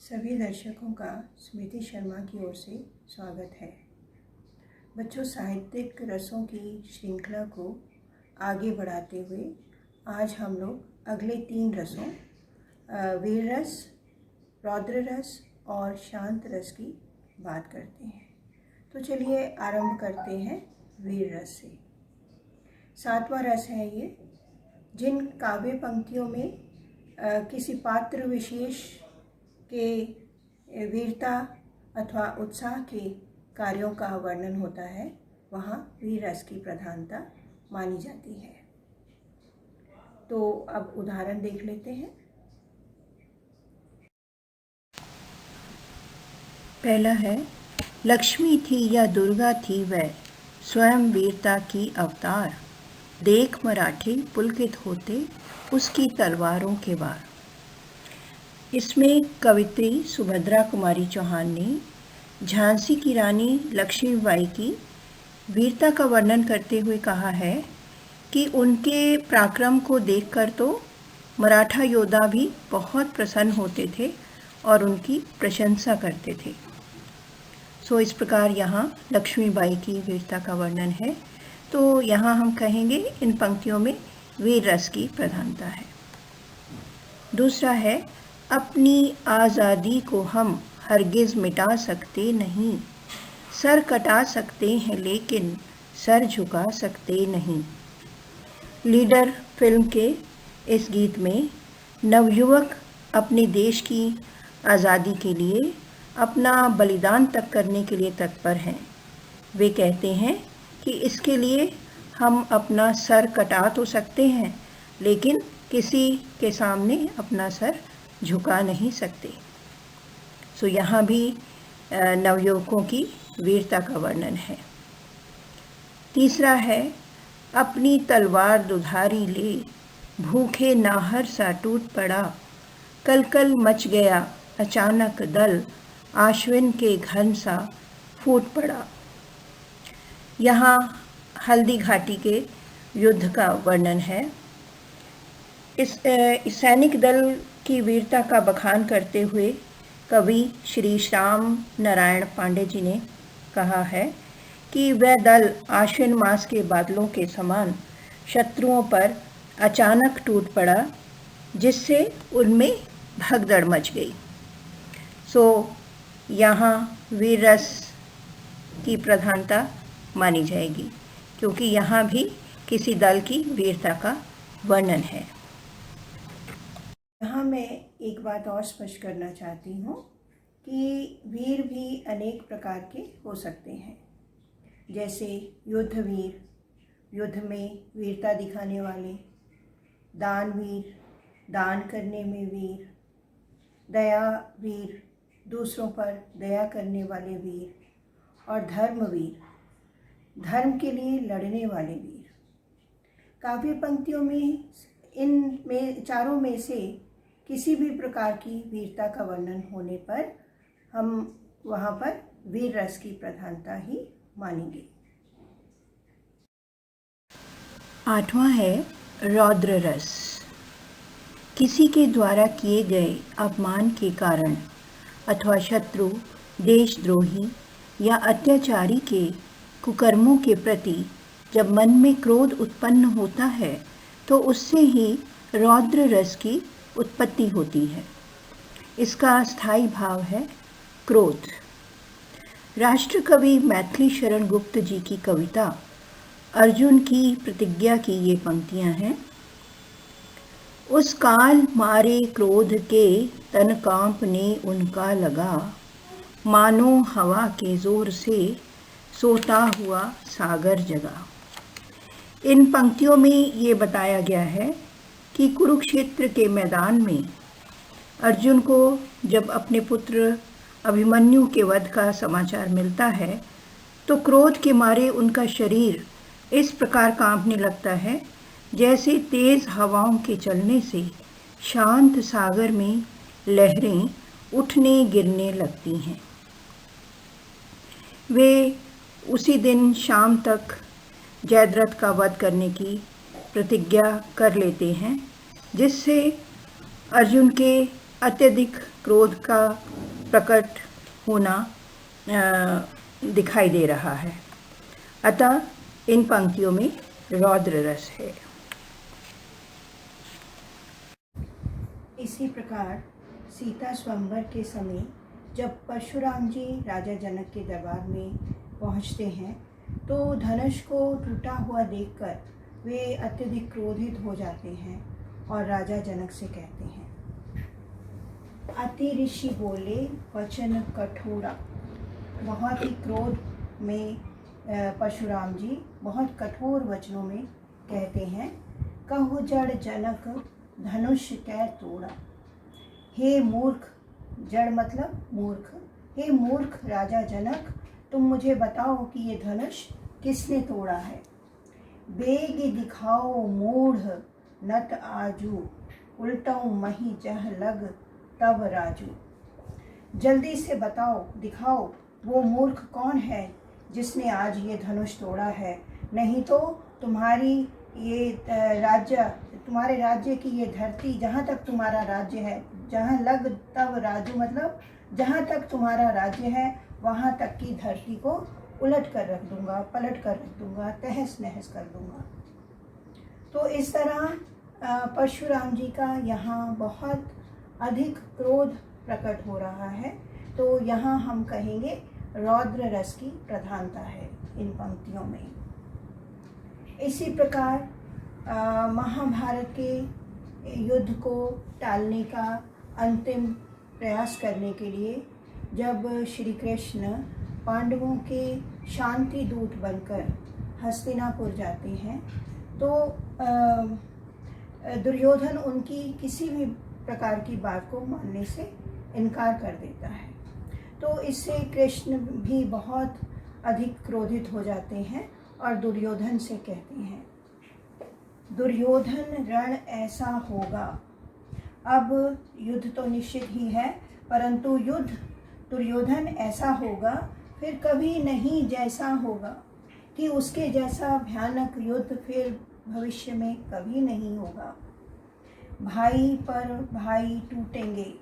सभी दर्शकों का स्मृति शर्मा की ओर से स्वागत है। बच्चों, साहित्यिक रसों की श्रृंखला को आगे बढ़ाते हुए आज हम लोग अगले 3 रसों वीर रस, रौद्र रस और शांत रस की बात करते हैं। तो चलिए आरंभ करते हैं वीर रस से। 7वां रस है ये। जिन काव्य पंक्तियों में किसी पात्र विशेष के वीरता अथवा उत्साह के कार्यों का वर्णन होता है, वहाँ वीर रस की प्रधानता मानी जाती है। तो अब उदाहरण देख लेते हैं। पहला है, लक्ष्मी थी या दुर्गा थी वह, स्वयं वीरता की अवतार, देख मराठे पुलकित होते उसकी तलवारों के वार। इसमें कवित्री सुभद्रा कुमारी चौहान ने झांसी की रानी लक्ष्मीबाई की वीरता का वर्णन करते हुए कहा है कि उनके पराक्रम को देखकर तो मराठा योद्धा भी बहुत प्रसन्न होते थे और उनकी प्रशंसा करते थे। सो इस प्रकार यहाँ लक्ष्मीबाई की वीरता का वर्णन है। तो यहाँ हम कहेंगे इन पंक्तियों में वीर रस की प्रधानता है। दूसरा है, अपनी आज़ादी को हम हरगिज़ मिटा सकते नहीं, सर कटा सकते हैं लेकिन सर झुका सकते नहीं। लीडर फिल्म के इस गीत में नवयुवक अपने देश की आज़ादी के लिए अपना बलिदान तक करने के लिए तत्पर हैं। वे कहते हैं कि इसके लिए हम अपना सर कटा तो सकते हैं, लेकिन किसी के सामने अपना सर झुका नहीं सकते। सो यहाँ भी नवयुवकों की वीरता का वर्णन है। तीसरा है, अपनी तलवार दुधारी ले, भूखे नाहर सा टूट पड़ा, कल कल मच गया अचानक दल, आश्विन के घन सा फूट पड़ा। यहाँ हल्दी घाटी के युद्ध का वर्णन है। इस सैनिक दल की वीरता का बखान करते हुए कवि श्री श्याम नारायण पांडे जी ने कहा है कि वह दल आश्विन मास के बादलों के समान शत्रुओं पर अचानक टूट पड़ा, जिससे उनमें भगदड़ मच गई। सो यहाँ वीर रस की प्रधानता मानी जाएगी, क्योंकि यहाँ भी किसी दल की वीरता का वर्णन है। यहाँ मैं एक बात और स्पष्ट करना चाहती हूँ कि वीर भी अनेक प्रकार के हो सकते हैं। जैसे युद्ध वीर, युद्ध में वीरता दिखाने वाले, दानवीर, दान करने में वीर, दया वीर, दूसरों पर दया करने वाले वीर, और धर्मवीर, धर्म के लिए लड़ने वाले वीर। काव्य पंक्तियों में इन में चारों में से किसी भी प्रकार की वीरता का वर्णन होने पर हम वहाँ पर वीर रस की प्रधानता ही मानेंगे। 8वां है, रौद्र रस। किसी के द्वारा किए गए अपमान के कारण अथवा शत्रु, देशद्रोही या अत्याचारी के कुकर्मों के प्रति जब मन में क्रोध उत्पन्न होता है तो उससे ही रौद्र रस की उत्पत्ति होती है। इसका स्थायी भाव है क्रोध। राष्ट्र कवि मैथिली शरण गुप्त जी की कविता अर्जुन की प्रतिज्ञा की ये पंक्तियां हैं। उस काल मारे क्रोध के तन कांपने उनका लगा, मानो हवा के जोर से सोता हुआ सागर जगा। इन पंक्तियों में ये बताया गया है कि कुरुक्षेत्र के मैदान में अर्जुन को जब अपने पुत्र अभिमन्यु के वध का समाचार मिलता है तो क्रोध के मारे उनका शरीर इस प्रकार कांपने लगता है जैसे तेज हवाओं के चलने से शांत सागर में लहरें उठने गिरने लगती हैं। वे उसी दिन शाम तक जयद्रथ का वध करने की प्रतिज्ञा कर लेते हैं, जिससे अर्जुन के अत्यधिक क्रोध का प्रकट होना दिखाई दे रहा है। अतः इन पंक्तियों में रौद्र रस है। इसी प्रकार सीता स्वयंवर के समय जब परशुराम जी राजा जनक के दरबार में पहुंचते हैं तो धनुष को टूटा हुआ देखकर वे अत्यधिक क्रोधित हो जाते हैं और राजा जनक से कहते हैं, अति ऋषि बोले वचन कठोरा। बहुत ही क्रोध में परशुराम जी बहुत कठोर वचनों में कहते हैं, कहु जड़ जनक धनुष कै तोड़ा। हे मूर्ख, जड़ मतलब मूर्ख, हे मूर्ख राजा जनक, तुम मुझे बताओ कि ये धनुष किसने तोड़ा है। बेग दिखाओ मूढ़ नत आजू, उल्टऊ मही जह लग तब राजू। जल्दी से बताओ, दिखाओ वो मूर्ख कौन है जिसने आज ये धनुष तोड़ा है, नहीं तो तुम्हारी ये तुम्हारे राज्य की ये धरती, जहाँ तक तुम्हारा राज्य है, जहाँ लग तब राजू मतलब जहाँ तक तुम्हारा राज्य है वहाँ तक की धरती को उलट कर रख दूंगा, पलट कर रख दूंगा, तहस नहस कर दूंगा। तो इस तरह परशुराम जी का यहाँ बहुत अधिक क्रोध प्रकट हो रहा है। तो यहाँ हम कहेंगे रौद्र रस की प्रधानता है इन पंक्तियों में। इसी प्रकार महाभारत के युद्ध को टालने का अंतिम प्रयास करने के लिए जब श्री कृष्ण पांडवों के शांति दूत बनकर हस्तिनापुर जाते हैं तो दुर्योधन उनकी किसी भी प्रकार की बात को मानने से इनकार कर देता है। तो इससे कृष्ण भी बहुत अधिक क्रोधित हो जाते हैं और दुर्योधन से कहते हैं, दुर्योधन रण ऐसा होगा। अब युद्ध तो निश्चित ही है, परंतु युद्ध दुर्योधन ऐसा होगा फिर कभी नहीं जैसा होगा, कि उसके जैसा भयानक युद्ध फिर भविष्य में कभी नहीं होगा। भाई पर भाई टूटेंगे,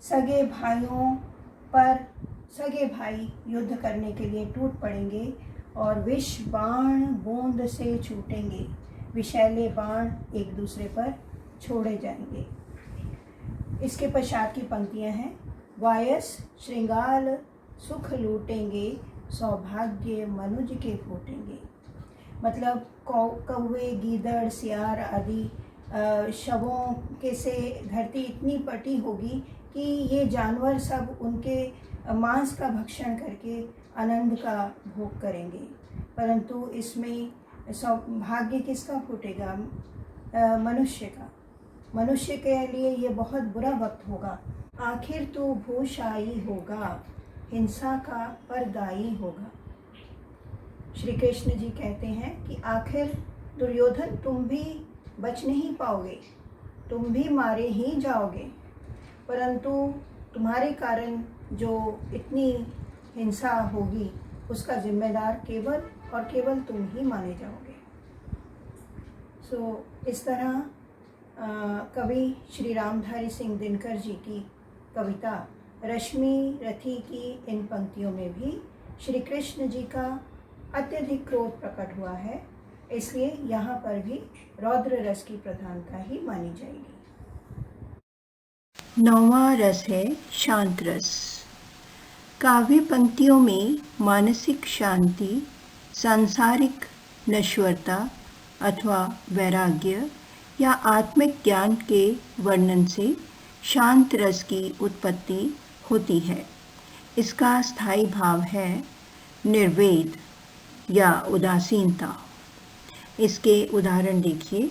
सगे भाइयों पर सगे भाई युद्ध करने के लिए टूट पड़ेंगे और विष बाण बूंद से छूटेंगे, विषैले बाण एक दूसरे पर छोड़े जाएंगे। इसके पश्चात की पंक्तियां हैं, वायस श्रृंगाल सुख लूटेंगे, सौभाग्य मनुज के फूटेंगे। मतलब कौवे गीदड़ सियार आदि शवों के से धरती इतनी पटी होगी कि ये जानवर सब उनके मांस का भक्षण करके आनंद का भोग करेंगे, परंतु इसमें सौभाग्य किसका फूटेगा? मनुष्य का। मनुष्य के लिए ये बहुत बुरा वक्त होगा। आखिर तो भूशाई होगा, हिंसा का परदाई होगा। श्री कृष्ण जी कहते हैं कि आखिर दुर्योधन तुम भी बच नहीं पाओगे, तुम भी मारे ही जाओगे, परंतु तुम्हारे कारण जो इतनी हिंसा होगी उसका जिम्मेदार केवल और केवल तुम ही माने जाओगे। इस तरह कवि श्री रामधारी सिंह दिनकर जी की कविता रश्मि रथी की इन पंक्तियों में भी श्री कृष्ण जी का अत्यधिक क्रोध प्रकट हुआ है, इसलिए यहाँ पर भी रौद्र रस की प्रधानता ही मानी जाएगी। 9वां रस है शांत रस। काव्य पंक्तियों में मानसिक शांति, सांसारिक नश्वरता अथवा वैराग्य या आत्मिक ज्ञान के वर्णन से शांत रस की उत्पत्ति होती है। इसका स्थायी भाव है निर्वेद या उदासीनता। इसके उदाहरण देखिए,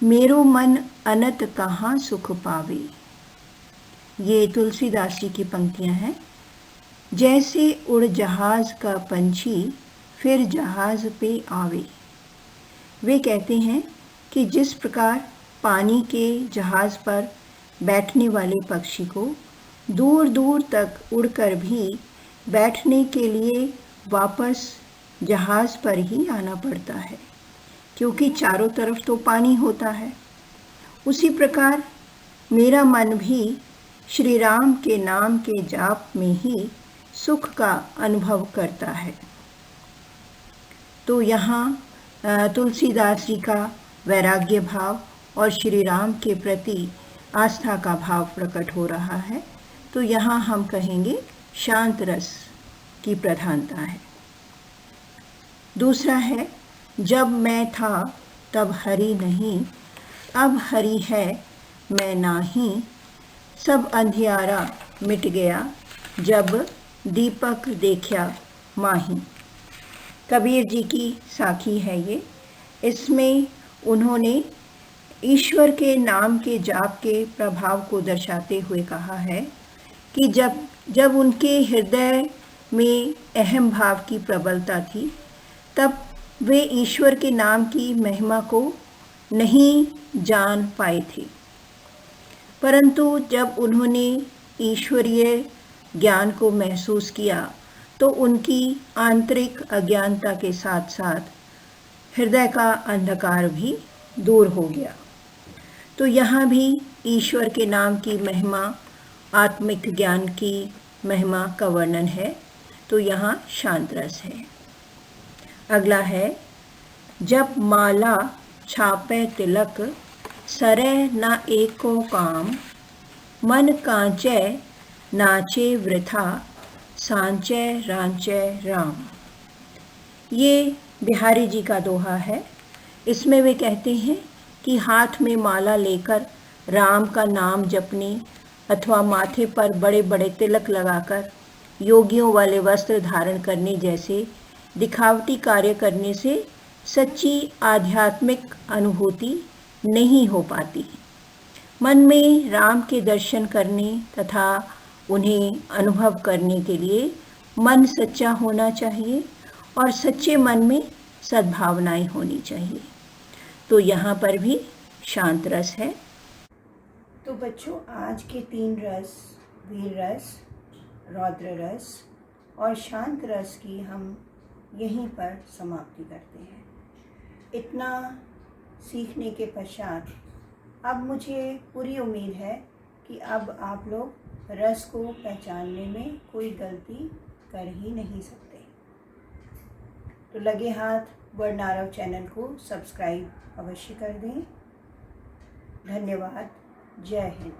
मेरो मन अनत कहाँ सुख पावे। ये तुलसीदास जी की पंक्तियाँ हैं। जैसे उड़ जहाज का पंछी फिर जहाज पे आवे। वे कहते हैं कि जिस प्रकार पानी के जहाज पर बैठने वाले पक्षी को दूर दूर तक उड़कर भी बैठने के लिए वापस जहाज पर ही आना पड़ता है, क्योंकि चारों तरफ तो पानी होता है। उसी प्रकार मेरा मन भी श्री राम के नाम के जाप में ही सुख का अनुभव करता है। तो यहाँ तुलसीदास जी का वैराग्य भाव और श्री राम के प्रति आस्था का भाव प्रकट हो रहा है। तो यहाँ हम कहेंगे शांत रस की प्रधानता है। दूसरा है, जब मैं था तब हरि नहीं, अब हरि है मैं नाही, सब अंधियारा मिट गया, जब दीपक देखा माही। कबीर जी की साखी है ये। इसमें उन्होंने ईश्वर के नाम के जाप के प्रभाव को दर्शाते हुए कहा है कि जब उनके हृदय में अहम भाव की प्रबलता थी, तब वे ईश्वर के नाम की महिमा को नहीं जान पाए थे। परंतु जब उन्होंने ईश्वरीय ज्ञान को महसूस किया तो उनकी आंतरिक अज्ञानता के साथ साथ हृदय का अंधकार भी दूर हो गया। तो यहाँ भी ईश्वर के नाम की महिमा, आत्मिक ज्ञान की महिमा का वर्णन है। तो यहाँ शांत रस है। अगला है, जब माला छापे तिलक, सरे न एको काम, मन कांचे नाचे वृथा, सांचे रांचे राम। ये बिहारी जी का दोहा है। इसमें वे कहते हैं कि हाथ में माला लेकर राम का नाम जपने अथवा माथे पर बड़े बड़े तिलक लगाकर योगियों वाले वस्त्र धारण करने जैसे दिखावटी कार्य करने से सच्ची आध्यात्मिक अनुभूति नहीं हो पाती। मन में राम के दर्शन करने तथा उन्हें अनुभव करने के लिए मन सच्चा होना चाहिए और सच्चे मन में सद्भावनाएं होनी चाहिए। तो यहाँ पर भी शांत रस है। तो बच्चों, आज के 3 रस, वीर रस, रौद्र रस और शांत रस की हम यहीं पर समाप्ति करते हैं। इतना सीखने के पश्चात अब मुझे पूरी उम्मीद है कि अब आप लोग रस को पहचानने में कोई गलती कर ही नहीं सकते। तो लगे हाथ वर्णारव चैनल को सब्सक्राइब अवश्य कर दें। धन्यवाद। जय हिंद।